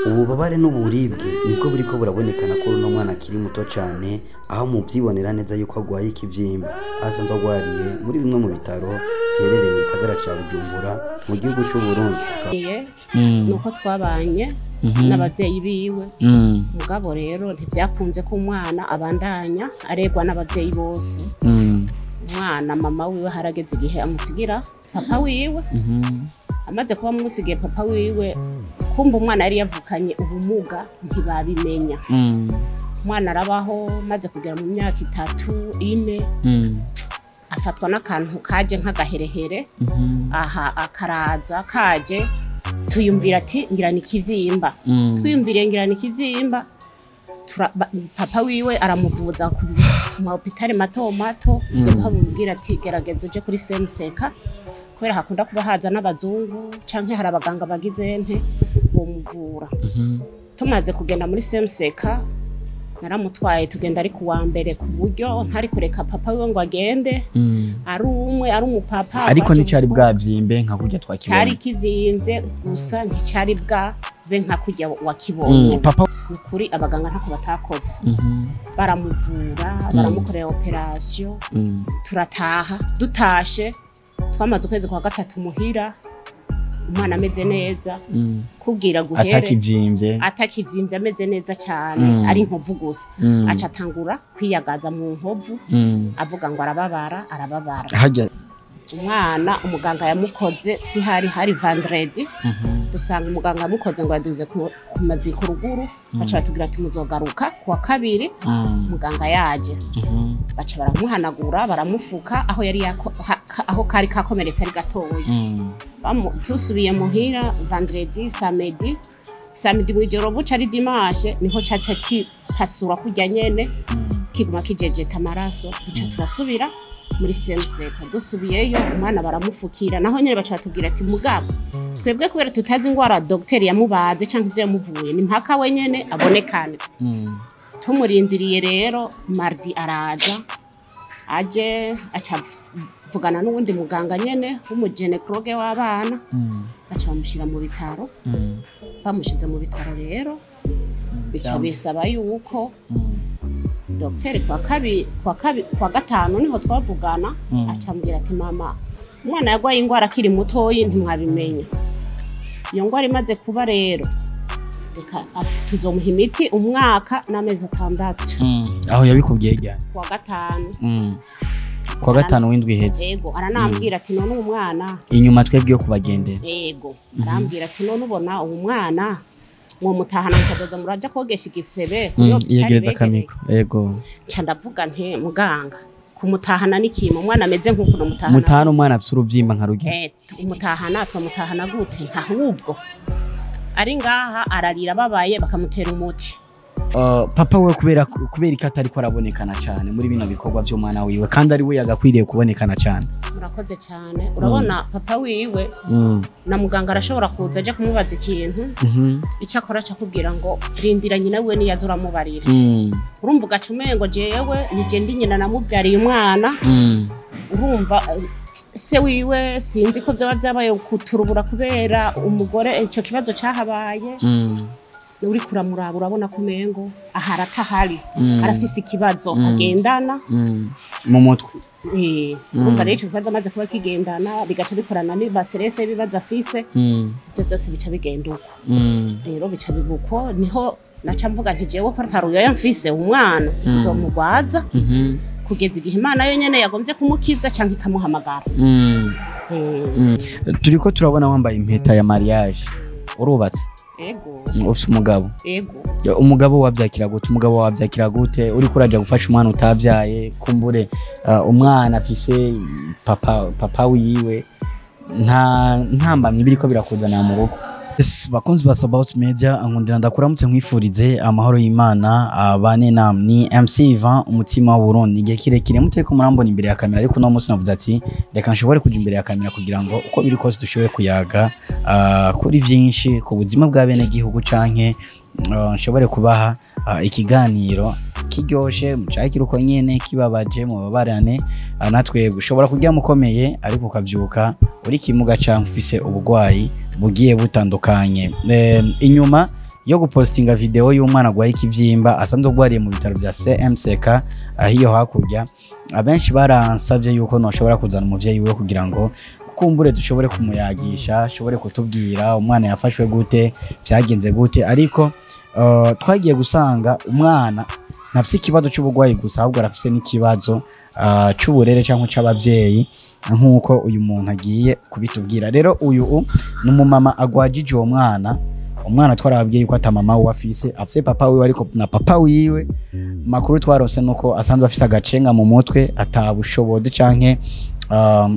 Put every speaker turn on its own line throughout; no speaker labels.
ububabare n'uburibwe nibwo buriko burabonekana ko uno mwana akiri muto cyane aho muvyibonera neza yuko agwaye ikivyimba asanzwe agwariye muri bimwe mu bitaro biherereye mu gisagara ca Bujumbura mu gihugu cy'u Burundi
nuko twabanye n'abavyeyi biwe mugabo rero ntivyakunze ko umwana abandanya aregwa n'abavyeyi bose umwana mama wiwe harageze igihe amusigira papa wiwe amaze kuba musigiye papa wiwe kumva umwana yari yavukanye ubumuga ntibabimenya umwana arabaho maze kugera mu myaka 3 4 afatwa n'akantu kaje nk'agaherehere aha akaraza kaje tuyumvira ati ngira ni ikivyimba twiyumvire ngira ni ikivyimba papa wiwe aramuvuza ku mahopitali mato mato ndetse amubwira ati gerageza uje kuri semuseka kubera hakunda kuba haza n'abazungu canke hari abaganga bagize nte bomuvura tumaze kugenda muri semuseka naramutwaye tugenda ari kuwa mbere ku buryo ntari kureka papa wiwe ngo agende ari umwe ari umupapa
ariko nticari bwavyimbe nka kurya twakibonye
cyari kivyimve gusa nticari bwa be nka kurya wakibonye
papa
kuri abaganga ntako batakoze baramuvura baramukorera operation turataha dutashe twamaze ukwezi kwa 3 muhira umwana ameze neza kugira guhere atakivyimvye ameze neza cyane ari nkovu gusa aca tangura kwiyagaza mu nkovu avuga ngo arababara
hajya
umwana umuganga yamukoze si hari vendredi dusanga umuganga yamukoze ngo yaduze ku maziko ruguru baca batubwira ati muzogaruka kuwa kabiri umuganga yaje baca baramuhanagura baramufuka aho yari aho kari kakomeretse ari gatoya tusubiye muhira vendredi samedi mwijoro buca ari dimanche niho caca kipasura kujya nyene kiguma kijejeta amaraso duca turasubira muri semuseka dusubiyeyo umwana baramufukira naho nyene baca batubwira ati mugabo twebwe kubera tutazi ingwara docteur yamubaze canke ivyo yamuvuye ni mpaka we nyene abonekane tumurindiriye rero mardi araza aje aca vugana n'uwundi muganga nyene w'umuginekologe w'abana aca bamushira mu bitaro bamushize mu bitaro rero bica bisaba yuko docteur kwa gatanu niho twavugana acambwira ati mama umwana yagwaye ingwara akiri mutoyi ntimwabimenya iyo ngwara imaze kuba rero reka tuzomuha imiti umwaka n'amezi 6
aho yabikubwiye cyane
kwa gatanu
w'indwi heze
yego aranambwira ati none umwana
inyuma twebwe kubagendera
yego arambwira ati none ubona uwo mwana ngo mutahana mukadoza muraja kogesha igisebe
yegereza kamiko yego
nca ndavuga nte muganga kumutahana nikimo umwana ameze nk'uko mutahana
mutahana umwana afite uruvyimba nka rugi
umutahana twamutahana gute ntahubwo ari ngaha ararira babaye bakamutera umuti
papa we kubera ikatari ko arabonekana cyane muri bino bikorwa byo mwana wiwe kandi ari we yagakwiriye kubonekana cyane
murakoze cyane urabona papa wiwe na muganga arashobora kuza aje kumubaza ikintu icyo akora akubwira ngo rindira nyina we ni yazura mubarira urumva ugacumengo jewe nije ndi nyina namubyariye umwana urumva se wiwe sinzi ko byaba byabaye kuturubura kubera umugore icyo kibazo cyahabaye uri kuramuraba urabona ko mengo aharatahari arafise ikibazo agendana
mu mutwe
urumva rero ikibazo amaze kuba kigendana bigaca bikorana n'ibaserese bibaza afise byo byose bica bigenda uko rero bica bibuko niho naca mvuga nti jewe ko ntaruyo yamfise umwana nzomugwaza kugeza igihe Imana yo nyene yagombye kumukiza canke ikamuhamagara
turiko turabona wambaye impeta ya mariage urubatse
ego
ufite umugabo
ego
umugabo wavyakira gute uri kuraja gufasha umwana utavyaye kumbure umwana afise papa wiwe nta ntambamye biriko birakuzana mu rugo bakunzi ba About Media nkundira ndakuramutse nkwifurize amahoro y'Imana abane namwe ni MC Ivan umutima wa Burundi igihe kirekire muteko murambona imbere ya kamera ariko no munsi navuze ati reka nshobore kuja imbere ya kamera kugira ngo uko biri kose dushoboye kuyaga kuri vyinshi ku buzima bwa bene gihugu canke nshobore kubaha ikiganiro kiryoshe mucakira uko nyene kibabaje mu babarane natwe ushobora kujya mukomeye ariko ukavyuka uri kimuga canke ufise ubugwayi bugiye butandukanye inyuma yo gupostinga video y'umwana agwaye ikivyimba asanzwe agwariye mu bitaro bya CMCK ahiyo hakurya. Abenshi baransavye yuko noshobora kuzana umuvyeyi we kugira ngo kumbure dushobore kumuyagisha, ashobore kutubwira umwana yafashwe gute, byagenze gute. Ariko twagiye gusanga umwana ntafise ikibazo cy'ubugwayi gusa, ahubwo arafise n'ikibazo cy'uburere cyangwa cy'abavyeyi nkuko uyu muntu agiye kubitubwira. Rero uyu ni umumama agwajije uwo mwana. Umwana twarababwiye yuko atamama we afise papa wiwe, ariko na papa wiwe makuru twarose nuko asanzwe afise agacenga mu mutwe, atabushobozi canke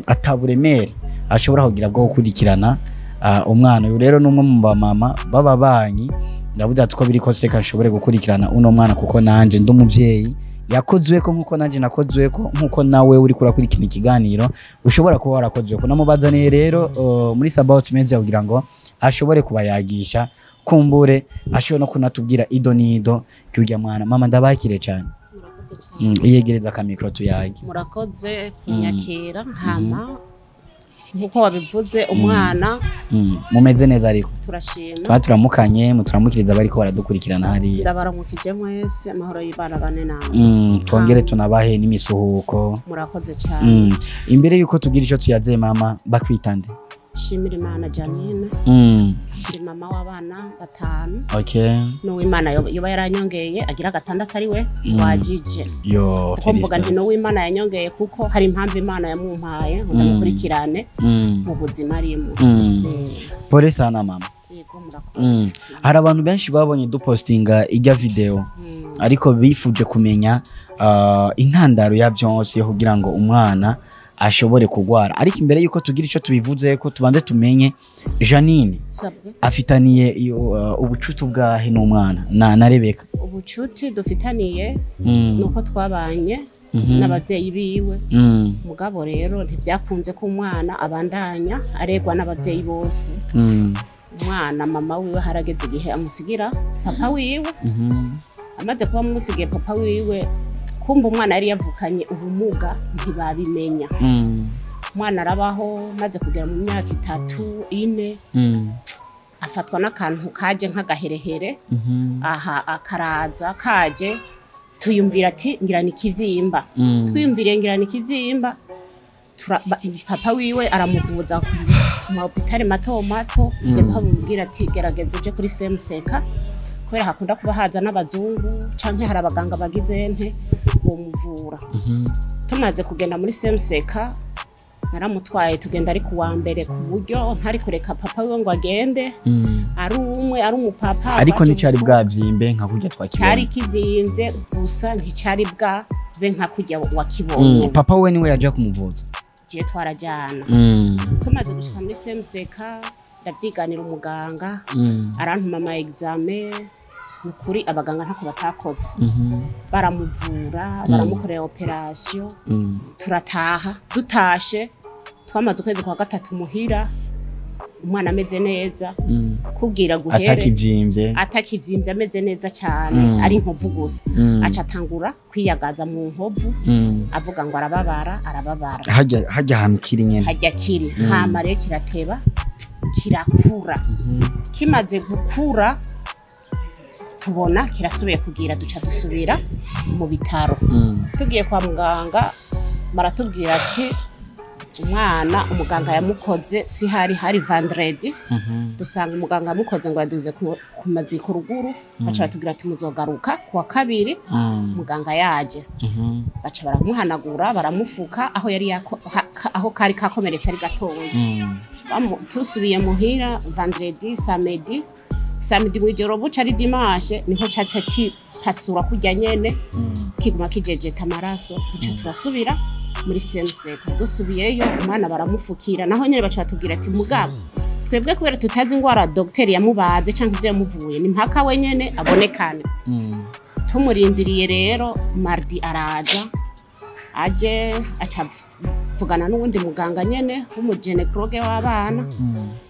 ataburemere ashobora kugira bwo gukurikirana umwana. Uyu rero numwe mu bamama b'ababanyi ndavuga ati ko biri kose kashobore gukurikirana uno mwana, kuko nanje ndumuvyeyi yakozweko nkuko nanje nakozweko, nkuko nawe uri kurakurikira ikiganiro ushobora kuba warakozweko. Namubazaniye rero muri Sabaut Media kugira ngo ashobore kubayagisha, kumbure ashobora no kunatubwira ido nido cy'urya mwana. Mama ndabakire cyane. Iyegereza ka micro tuyage.
Murakoze kunyakira hama nkuko wabivuze umwana
mumeze neza, ariko
turashima
turamukanye muturamukiriza bariko baradukurikirana hariya.
Ndabaramukije mwese, amahoro y'Imana bane nawe.
Twongere tunabahe n'imisuhuko.
Murakoze cyane.
Imbere yuko tugira ico tuyaze mama, bakwitande?
Shimira Imana Janine. Ndi mama w'abana 5.
Okay.
No Imana yoba yaranyongeye agira 6 ari we wajije.
Yo,
kumvuga nti no Imana yanyongeye kuko hari impamvu Imana yamumpaye ndamukurikirane mu buzima arimo.
Pole sana mama.
Yego murakoze.
Hari abantu benshi babonye dupostinga ijya video ariko bifuje kumenya intandaro ya byose kugira ngo umwana ashobore kugwara. Ariko imbere yuko tugira ico tubivuze ko tubanze tumenye Janine afitaniye ubucuti bwahe n'umwana na Rebeka.
Ubucuti dufitaniye nuko twabanye n'abavyeyi biwe. Mugabo rero ntivyakunze ko umwana abandanya aregwa n'abavyeyi bose. Umwana mama wiwe harageze igihe amusigira papa wiwe. Amaze kuba amusigiye papa wiwe, kumba umwana yari yavukanye ubumuga ntibabimenya. Umwana arabaho maze kugera mu myaka 3 4 afatwa n'akantu kaje nk'agaherehere. Aha akaraza kaje tuyumvira ati ngira ni Ikivyimba. Twiyumvire ngira ni Ikivyimba. Papa wiwe aramuvuza mu hospitali mato ndetse amubwira ati gerageza uje kuri CMCK kubera hakunda kuba haza n'abazungu canke hari abaganga bagize nte bomuvura. Tumaze kugenda muri CMCK naramutwaye tugenda ari kuwa mbere ku buryo ntari kureka papa wiwe ngo agende. Ari umupapa
ariko nicari bwavyimbe nka kurya twakibona.
Cyari kivyimvye gusa nticari bwabe nka kurya wakibonye.
Papa we niwe yaje kumuvuza.
Je twarajana. Tumaze gushika muri CMCK ndavyiganira umuganga arantuma ama examen. Kuri abaganga ntako batakoze. Baramuvura baramukorera operation. Turataha dutashe twamaze ukwezi kwa 3 muhira. Umwana ameze neza kugira guhere atakivyimvye ameze neza cyane. Ari inkovu gusa aca atangura kwiyagaza mu nkovu avuga ngo arababara
hajya hantu kiri nyene
hajya kiri hama rero kirateba kirakura. Kimaze gukura tubona kirasubiye kugira duca dusubira mu bitaro. Tugiye kwa muganga maratubwira ati umwana umuganga yamukoze si hari vendredi. Dusanga umuganga yamukoze ngo yaduze ku maziko ruguru. Baca batubwira ati muzogaruka kuwa 2 muganga yaje. Baca baramuhanagura baramufuka aho yari aho kari kakomeretse ari gatoya. Tusubiye muhira vendredi samedi mwijoro buca ari dimanche niho caca pasura kujya nyene kiguma kijejeta amaraso. Duca turasubira muri CMCK. Dusubiyeyo umwana baramufukira naho nyene baca batubwira ati mugabo twebwe kubera tutazi ingwara docteur yamubaze canke ivyo yamuvuye ni mpaka wenyene abonekane. Tumurindiriye rero mardi araza aje acavugana n'uwundi muganga nyene w'umuginecologue w'abana.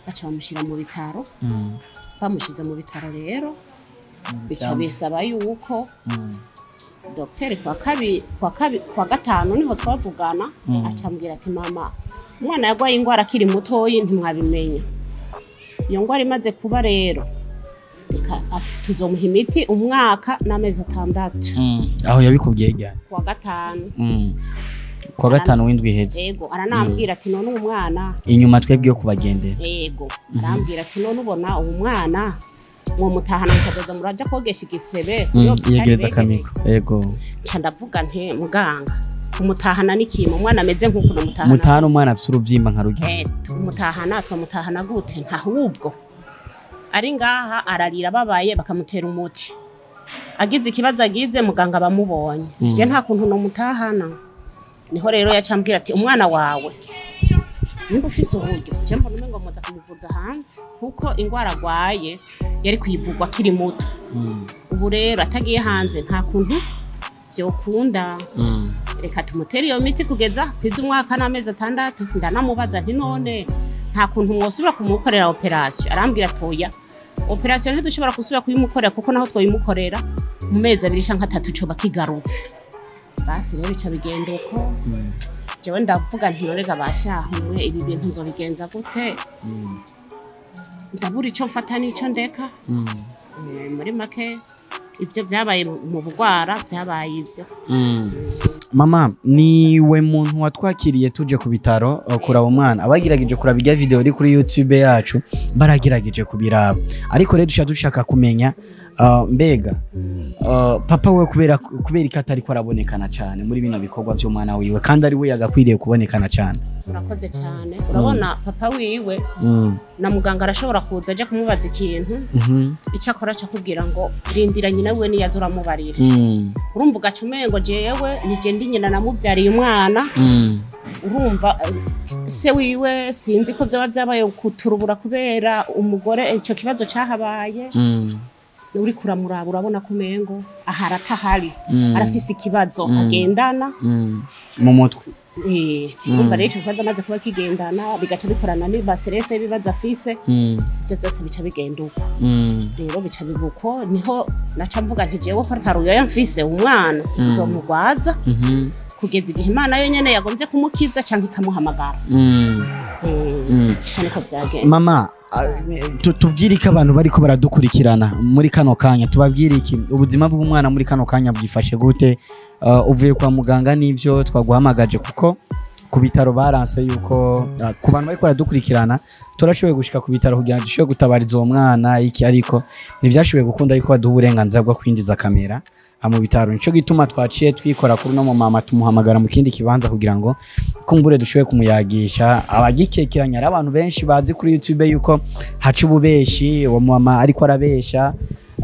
Baca bamushira mu bitaro. Bamushize mu bitaro rero bica bisaba yuko docteur kwa gatanu niho twavugana. Acambwira ati mama umwana yagwaye ingwara akiri mutoyi ntimwabimenya. Iyo ngwara imaze kuba rero reka tuzomuha imiti umwaka n'amezi 6
aho yabikubwiye ryari
kuwa gatanu
kuwa gatanu w'indwi iheze
yego aranambwira ati none umwana
inyuma twebwe yo kubagendera
yego arambwira ati none ubona uwo mwana uwo mutahana mukageza muraja kogesha igisebe
yegereza akamiko yego
nca ndavuga nti muganga umutahana n'ikimo umwana ameze nk'uko umutahana
mutahana umwana afite urubyimba nka rugira
umutahana twamutahana gute ntahubwo ari ngaha ararira babaye bakamutera umuti agize ikibazo agize muganga bamubonye je nta kuntu no mutahana niho rero yacambwira ati umwana wawe nimba ufise uburyo je mbona umengo muza kumuvuza hanze kuko ingwara agwaye yari kuyivugwa kiri muto ubu rero atagiye hanze nta kuntu byokunda reka tumutere iyo miti kugeza kwiza umwaka n'amezi 6 ndanamubaza nti none nta kuntu mwosubira kumukorera operation arambwira toya operation ntidushobora kusubira kuyimukorera kuko naho twoyimukorera mu mezi 2 canke 3 cyo bakigarutse basi rero bica bigenda uko jewe ndavuga nti norega bashahumwe ibi bintu nzobigenza gute ndabura ico mfata n'ico ndeka muri make ibyo byabaye mu bugwara byabaye ibyo
mama niwe muntu watwakiriye tuje ku bitaro kuraba umwana abagirageje kuraba irya video iri kuri YouTube yacu baragirageje kubiraba ariko rero dushaka kumenya mbega papa we kubera ikatari ko arabonekana cyane muri bino bikorwa byo mwana wiwe kandi ari we yagakwiriye kubonekana cyane
urakoze cyane urabona papa wiwe na muganga arashobora kuza aje kumubaza ikintu icyo akora akubwira ngo rindira nyina we niyazo uramubarira urumva ugacumengo jewe nije ndi nyina namubyariye umwana urumva se wiwe sinzi ko byaba byabaye kuturubura kubera umugore icyo kibazo cyahabaye uri kuramuraba urabona kumengo aharatahari arafise ikibazo agendana
mu mutwe
umva rero kibazo amaze kuba kigendana bigaca bikorana n'ibaserese bibaza afise ibyo byose bica bigenda uko rero bica bibuko niho naca mvuga nti jewe ko ntaruyo yamfise umwana nzomugwaza kugeza igihe Imana yo nyene yagombye kumukiza canke ikamuhamagara cyane ko byagenda
mama tubwire ko abantu bariko baradukurikirana muri kano kanya tubabwire iki ubuzima bw'umwana muri kano kanya bwifashe gute uvuye kwa muganga n'ivyo twaguhamagaje kuko ku bitaro baranse yuko ku bantu bariko baradukurikirana turashoboye gushika ku bitaro kugira ngo dushobore gutabariza uwo mwana iki ariko ntivyashoboye gukunda yuko baduha uburenganzira bwo kwinjiza kamera mu bitaro nico gituma twaciye twikora kuri no mama tumuhamagara mu kindi kibanza kugira ngo kumbure dushoboye kumuyagisha abagikekeranya ari abantu benshi bazi kuri YouTube yuko haca ububeshi uwo mama ariko arabesha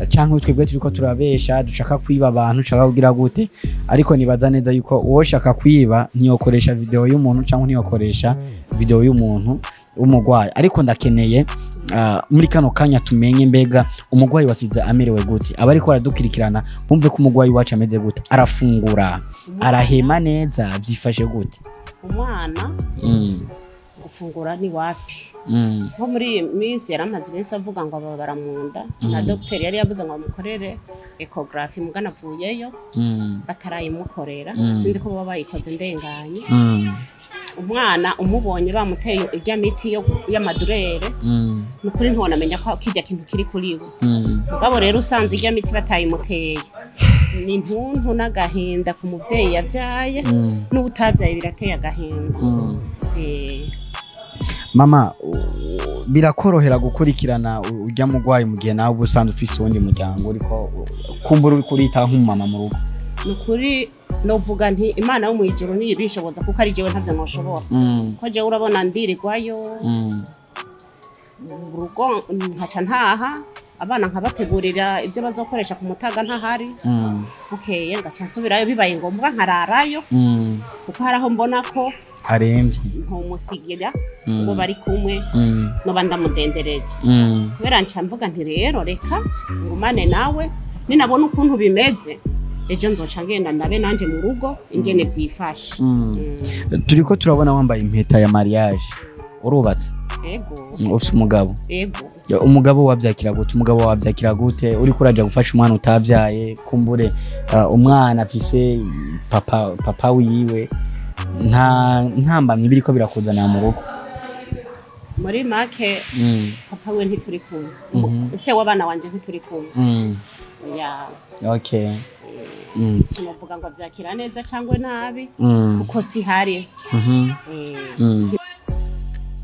canke twebwe turiko turabesha dushaka kwiba abantu ushaka kugira gute ariko nibaza neza yuko uwo shaka kwiba ntiyokoresha video y'umuntu canke ntiyokoresha video y'umuntu umugwayi ariko ndakeneye muri kano kanya tumenye mbega umugwayi wasize amerewe gute abariko baradukurikirana bumve ko umugwayi wacu ameze gute arafungura arahema neza byifashe gute
umwana gufungura ni wapi nko muri minsi yaramaze benshi avuga ngo ababara mu nda na docteur yari yavuze ngo bamukorere ecography mugana avuyeyo batarayimukorera sinzi ko baba bayikoze ndenganye umwana umubonye bamuteye irya miti y'amadurere nukuri ntonamenya ko kijya kintu kiri kuri we mugabo rero usanze irya miti batayimuteye ni ntuntu n'agahinda ku muvyeyi yavyaye n'ubutabyaye birateye agahinda
mama birakorohera gukurikirana ujya mugwayi mu gihe nawe ubusanzwe ufise uwundi muryango uriko kumbura uri kurita nk'umama mu rugo
nukuri novuga nti Imana yo mu ijuru ni ibishoboza kuko ari jewe ntavyo noshobora ko jewe urabona ndirigwayo urugo nkaca ntaha abana nkabategurira ibyo bazokoresha ku mutaga ntahari bukeye ngaca nsubirayo bibaye ngombwa nkararayo kuko haraho mbona ko
aremvye
ntumusigira ngo bari kumwe no bandamudendereje kubera nca mvuga nti rero reka ngumane nawe ninabona ukuntu bimeze ejo nzoca ngenda ndabe nanje mu rugo ingene vyifashe
turiko turabona wambaye impeta ya mariage urubatse
ego
ufite umugabo
ego
umugabo wabyakira gute umugabo wabyakira gute uri kuraja gufasha umwana utabyaye kumbure umwana afise papa wiwe nta ntambamye biriko birakuzana mu rugo
muri make papa we ntituri kumwe se w'abana wanje ntituri kumwe ya
okay
sinovuga ngo avyakira neza cangwe nabi kuko si hari